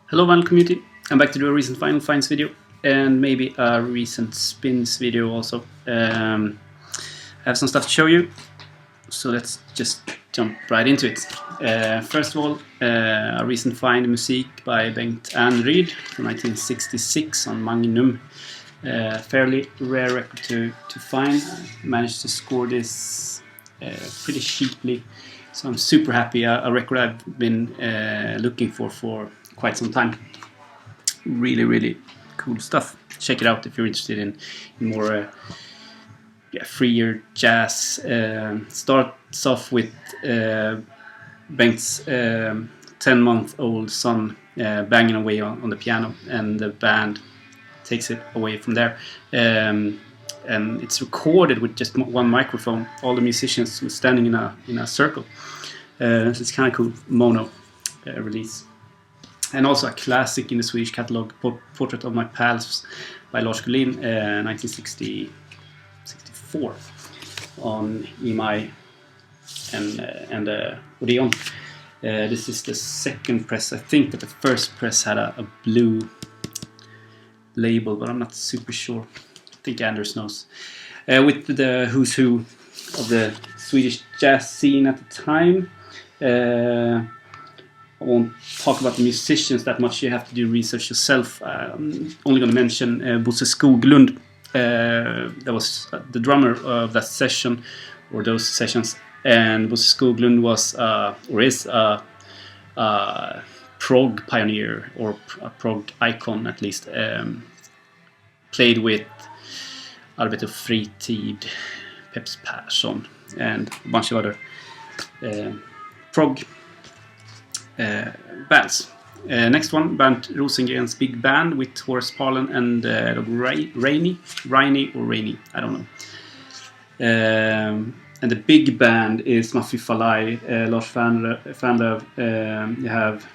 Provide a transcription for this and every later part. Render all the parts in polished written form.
Hello Vinyl community, I'm back to do a recent Vinyl Finds video and maybe a recent spins video also. I have some stuff to show you, so let's just jump right into it. First of all, a recent find, Musik by Bengt Anryd from 1966 on Magnum. Fairly rare record to find. I managed to score this pretty cheaply, so I'm super happy. A record I've been looking for quite some time. Really cool stuff. Check it out if you're interested in more freer jazz. Starts off with Bengt's 10-month-old son banging away on the piano, and the band takes it away from there. And it's recorded with just one microphone. All the musicians were standing in a circle. So it's kind of cool mono release. And also a classic in the Swedish catalog, Portrait of My Pals by Lars Gullin, 1964 on EMI and Odeon. This is the second press. I think that the first press had a blue label, but I'm not super sure. I think Anders knows. With the who's who of the Swedish jazz scene at the time. I won't talk about the musicians that much. You have to do research yourself. I'm only going to mention Bosse Skoglund. That was the drummer of that session, or those sessions. And Bosse Skoglund was, or is, a prog pioneer, or a prog icon at least. Played with Arbete och Fritid, Peps Persson, and a bunch of other prog bands. Next one, Bernt Rosengrens big band with Horace Parlan and Rainy, I don't know. And the big band is Maffi Falai, Lars Fernlöv, you have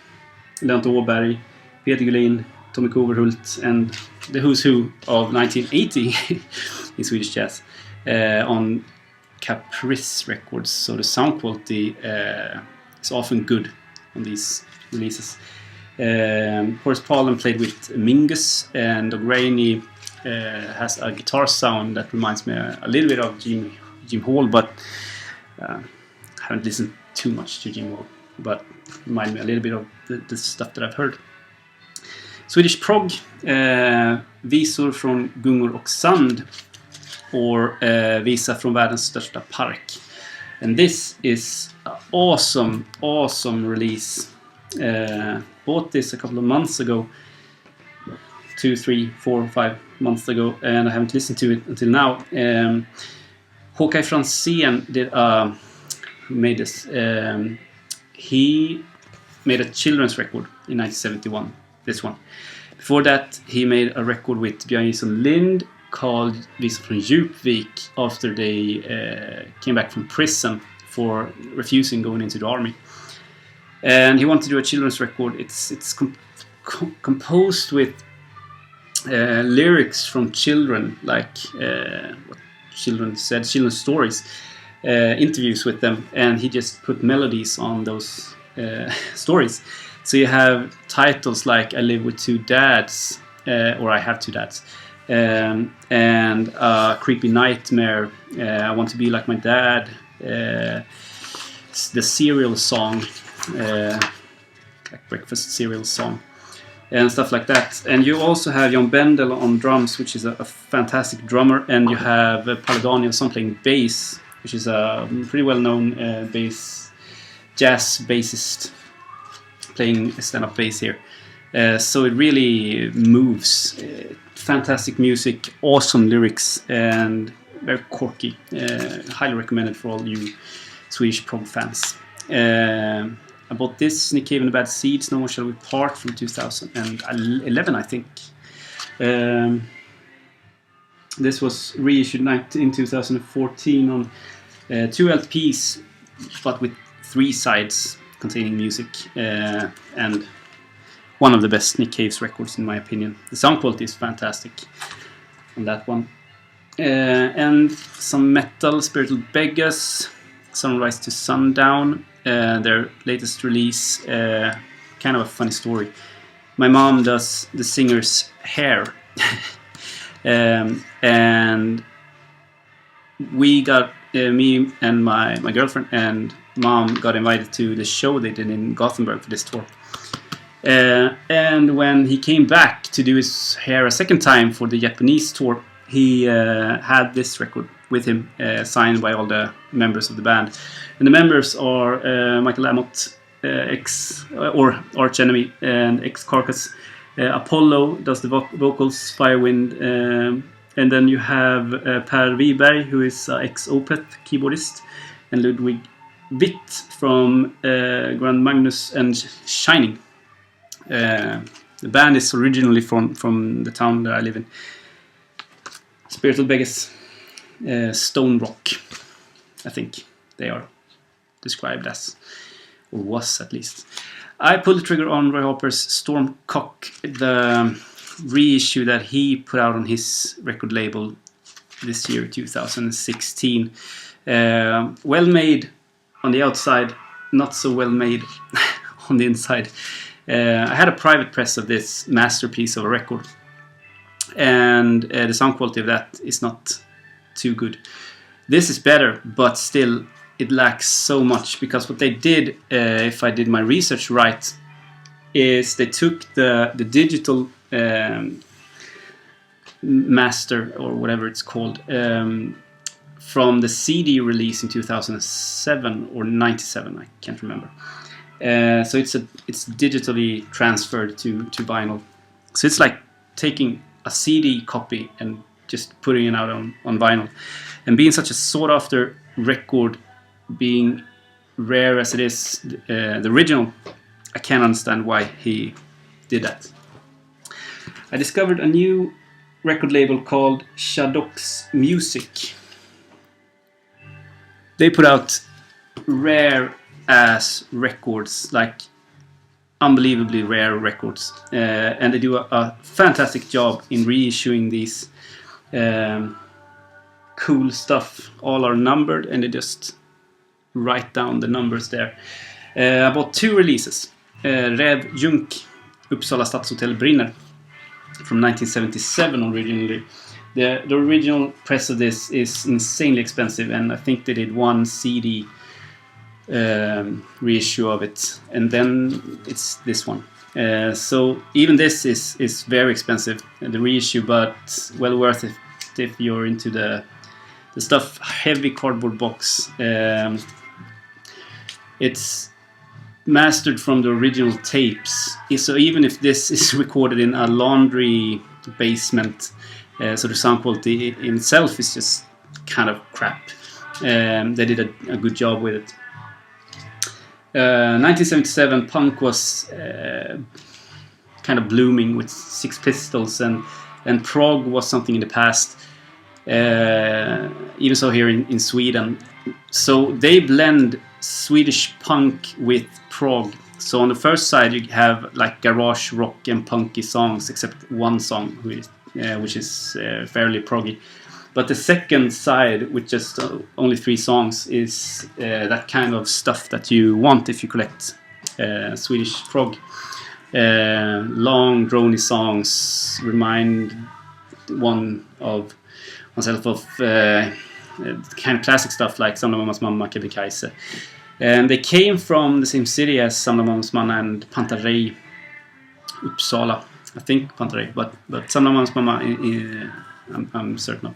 Lennart Åberg, Peter Gullin, Tommy Coverhult, and the who's who of 1980 in Swedish jazz on Caprice Records. So the sound quality is often good on these releases. Horace Parlan played with Mingus, and Rainy has a guitar sound that reminds me a little bit of Jim Hall, but I haven't listened too much to Jim Hall, but remind me a little bit of the stuff that I've heard. Swedish prog, Visor från Gungor och Sand, or Visa från världens största park. And this is an awesome release. Bought this a couple of months ago, 2, 3, 4, 5 months ago, and I haven't listened to it until now. Håkan Franzén who made this. He made a children's record in 1971. This one. Before that, he made a record with Björn Jason Lind called Visa från Djupvik after they came back from prison for refusing going into the army. And he wanted to do a children's record. It's composed with lyrics from children, like what children said, children's stories, interviews with them, and he just put melodies on those stories. So you have titles like I Live With Two Dads, or I Have Two Dads, and Creepy Nightmare, I Want to Be Like My Dad, the cereal song, like breakfast cereal song, and stuff like that. And you also have Jon Bendel on drums, which is a fantastic drummer, and you have Palle Danielsson playing bass, which is a pretty well-known jazz bassist playing stand-up bass here. So it really moves. Fantastic music, awesome lyrics, and very quirky. Highly recommended for all you Swedish prog fans. I bought this, Nick Cave and the Bad Seeds, No More Shall We Part from 2011, I think. This was reissued in 2014 on 2 LPs, but with 3 sides containing music, and one of the best Nick Cave's records in my opinion. The sound quality is fantastic on that one. And some metal, Spiritual Beggars, Sunrise to Sundown, their latest release, kind of a funny story. my mom does the singer's hair. And we got, me and my girlfriend and mom got invited to the show they did in Gothenburg for this tour. And when he came back to do his hair a second time for the Japanese tour, he had this record with him, signed by all the members of the band. And the members are Michael Amott, Arch Enemy, and ex-Carcass. Apollo does the vocals, Firewind. And then you have Per Wiberg, who is ex-Opeth keyboardist, and Ludwig Witt from Grand Magnus and Shining. The band is originally from the town that I live in, Spirital Beggars, Stone Rock, I think they are described as, or was at least. I pulled the trigger on Roy Harper's Stormcock, the reissue that he put out on his record label this year, 2016. Well made on the outside, not so well made on the inside. I had a private press of this masterpiece of a record, and the sound quality of that is not too good. This is better, but still it lacks so much, because what they did, if I did my research right, is they took the digital master, or whatever it's called, from the CD release in 2007 or 97, I can't remember. So it's digitally transferred to vinyl. So it's like taking a CD copy and just putting it out on vinyl. And being such a sought after record, being rare as it is, the original, I can't understand why he did that. I discovered a new record label called Shadox Music. They put out rare ass records, like unbelievably rare records, and they do a fantastic job in reissuing these cool stuff. All are numbered, and they just write down the numbers there. I bought 2 releases. Rev Junk, Uppsala Stadshotell brinner, from 1977 originally. The original press of this is insanely expensive, and I think they did 1 CD reissue of it, and then it's this one. So even this is very expensive, the reissue, but well worth it if you're into the stuff. Heavy cardboard box. It's mastered from the original tapes, so even if this is recorded in a laundry basement, so the sound quality in itself is just kind of crap. They did a good job with it. 1977 punk was kind of blooming with Six Pistols, and prog was something in the past, even so here in Sweden. So they blend Swedish punk with prog. So on the first side you have like garage rock and punky songs, except one song which is fairly proggy. But the second side, with just only 3 songs, is that kind of stuff that you want if you collect Swedish prog. Long, drony songs remind oneself of kind of classic stuff like Samla Mammas Mamma, Kebnekaise. And they came from the same city as Samla Mammas Mamma and Pantarei, Uppsala. I think Pantarei, but Samla Mammas Mamma, I'm certain of.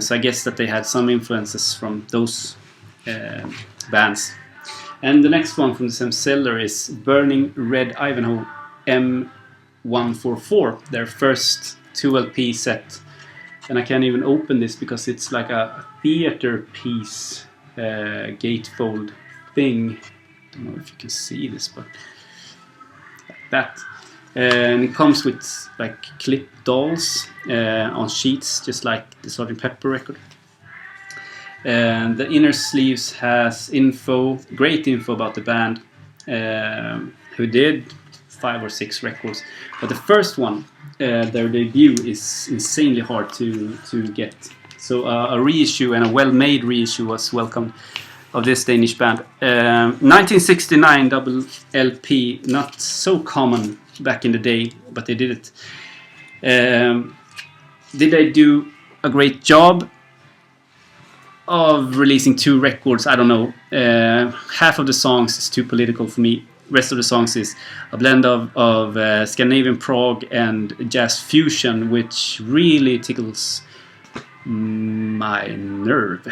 So I guess that they had some influences from those bands. And the next one from the same seller is Burning Red Ivanhoe M144, their first 2LP set. And I can't even open this because it's like a theater piece gatefold thing. I don't know if you can see this, but like that. And it comes with like clip dolls on sheets, just like the Sgt. Pepper record. And the inner sleeves has great info about the band, who did 5 or 6 records. But the first one, their debut, is insanely hard to get. So a reissue, and a well-made reissue, was welcomed of this Danish band. 1969 double LP, not so common back in the day, but they did it. Did they do a great job of releasing 2 records? I don't know. Half of the songs is too political for me. Rest of the songs is a blend of Scandinavian prog and jazz fusion, which really tickles my nerve.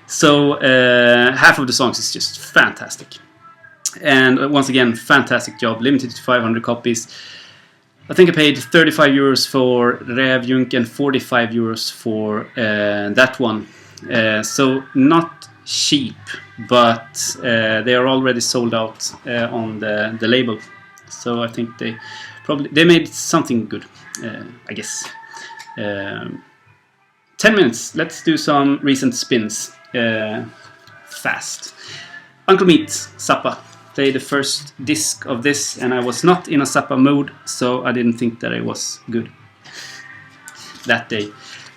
So half of the songs is just fantastic. And once again, fantastic job. Limited to 500 copies. I think I paid 35 euros for Rävjunk and 45 euros for that one. So not cheap, but they are already sold out on the label. So I think they made something good, I guess. 10 minutes. Let's do some recent spins. Fast. Uncle Meat, Zappa. Played the first disc of this, and I was not in a Zappa mode, so I didn't think that it was good that day.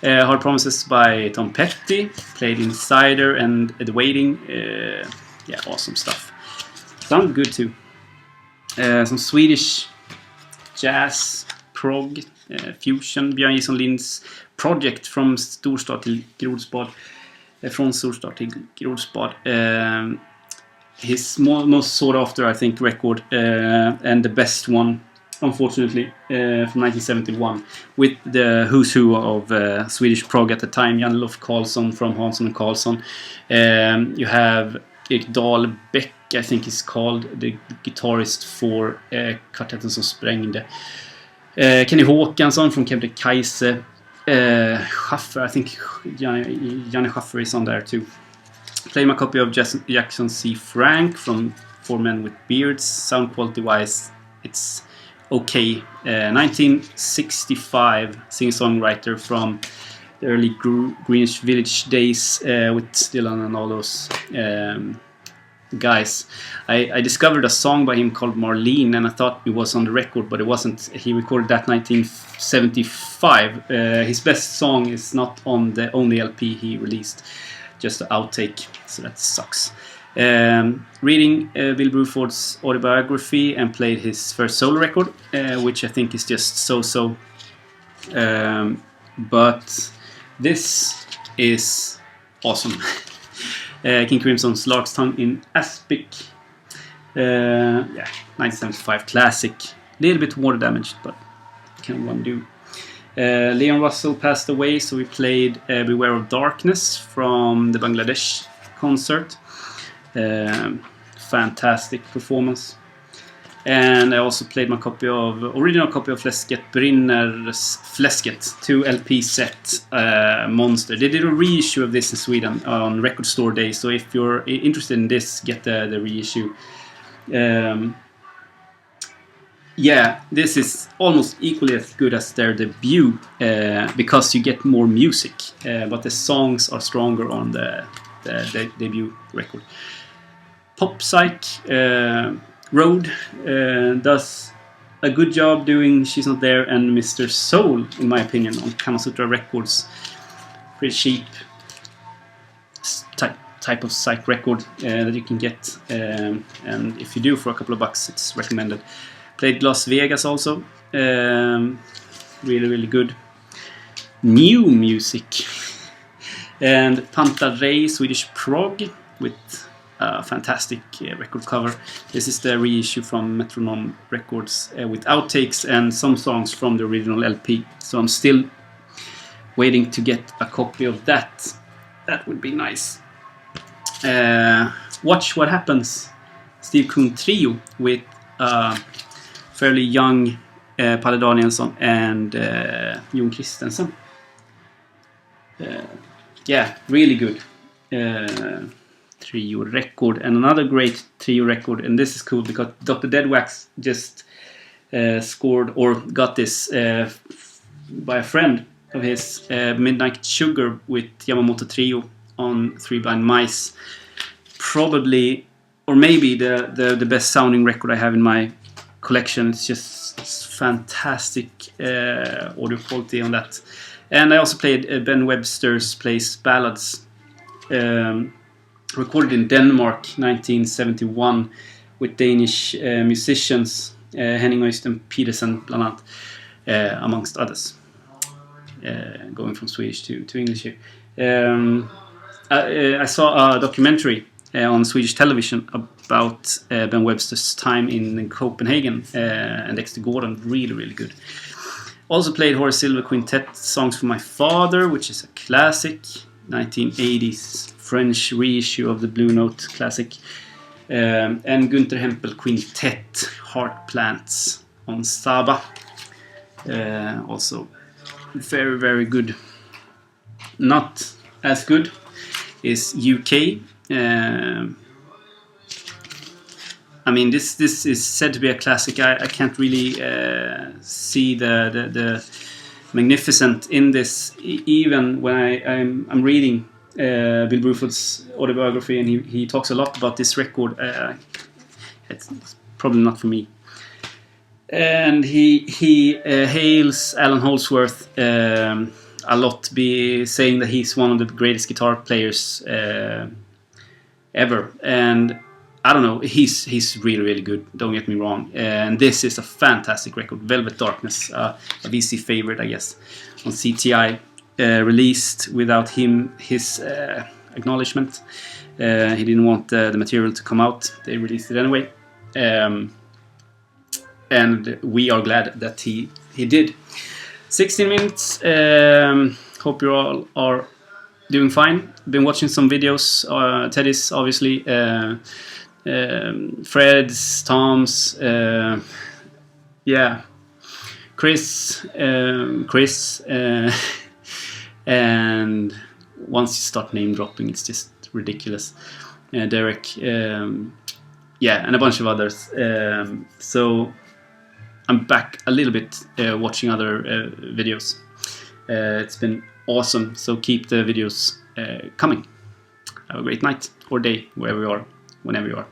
Hard Promises by Tom Petty. Played Insider and The Waiting. Yeah, awesome stuff. Sounded good too. Some Swedish jazz, prog, fusion. Björn Jason Linds project from Storstad till Grodspad. Från Storstad till Grodspad. His most sought after, I think, record, and the best one, unfortunately, from 1971, with the who's who of Swedish prog at the time. Jan-Olof Karlsson from Hansson and Karlsson. You have Erik Dahlbeck, I think he's called, the guitarist for Kvartetten som sprängde. Kenny Håkansson from Kebnekaise. Schaffer, I think Janne Schaffer is on there too. Play my copy of Jackson C. Frank from Four Men with Beards. Sound quality wise, it's okay. 1965 singer-songwriter from the early Greenwich Village days with Dylan and all those guys. I discovered a song by him called Marlene, and I thought it was on the record, but it wasn't. He recorded that 1975. His best song is not on the only LP he released, just an outtake, so that sucks. Reading Bill Bruford's autobiography and played his first solo record, which I think is just so. But this is awesome. King Crimson's Lark's Tongue in Aspic. 1975 classic. A little bit water damaged, but what can one do? Leon Russell passed away, so we played Beware of Darkness from the Bangladesh concert. Fantastic performance. And I also played my original copy of Fläsket Brinner's Fläsket 2 LP set, Monster. They did a reissue of this in Sweden on Record Store Day, so if you're interested in this, get the reissue. Yeah, this is almost equally as good as their debut, because you get more music, but the songs are stronger on the debut record. Pop Psych Road does a good job doing She's Not There and Mr. Soul, in my opinion, on Kamasutra Records. Pretty cheap type of psych record that you can get, and if you do for a couple of bucks, it's recommended. Played Las Vegas also. Really good. New music. And Panta Rey, Swedish prog, with a fantastic record cover. This is the reissue from Metronome Records with outtakes and some songs from the original LP. So I'm still waiting to get a copy of that. That would be nice. Watch What Happens. Steve Kuhn Trio with fairly young Palle Danielsson and Jon Christensen. Yeah, really good trio record. And another great trio record, and this is cool because Dr. Deadwax just scored or got this by a friend of his, Midnight Sugar with Yamamoto Trio on Three Blind Mice. Probably, or maybe the best sounding record I have in my collection. It's just fantastic audio quality on that. And I also played Ben Webster's Plays Ballads, recorded in Denmark 1971 with Danish musicians. Henning Øystein Pedersen bland annat, amongst others. Going from Swedish to English here. I saw a documentary on Swedish television about Ben Webster's time in Copenhagen, and Dexter Gordon, really good. Also played Horace Silver Quintet Songs for My Father, which is a classic, 1980s French reissue of the Blue Note classic, and Gunther Hempel Quintet, Heart Plants on Saba, also very good. Not as good is UK. I mean, this is said to be a classic. I can't really see the magnificent in this, even when I'm reading Bill Bruford's autobiography, and he talks a lot about this record. It's probably not for me. And he hails Alan Holdsworth a lot, saying that he's one of the greatest guitar players ever. And I don't know, he's really good, don't get me wrong. And this is a fantastic record, Velvet Darkness, a VC favorite, I guess, on CTI, released without his acknowledgement. He didn't want the material to come out. They released it anyway. And we are glad that he did. 16 minutes. Hope you all are doing fine. Been watching some videos. Teddy's, obviously. Fred's, Tom's. Yeah. Chris. And once you start name dropping, it's just ridiculous. Derek. Yeah, and a bunch of others. So I'm back a little bit watching other videos. It's been awesome, so keep the videos coming. Have a great night or day, wherever you are, whenever you are.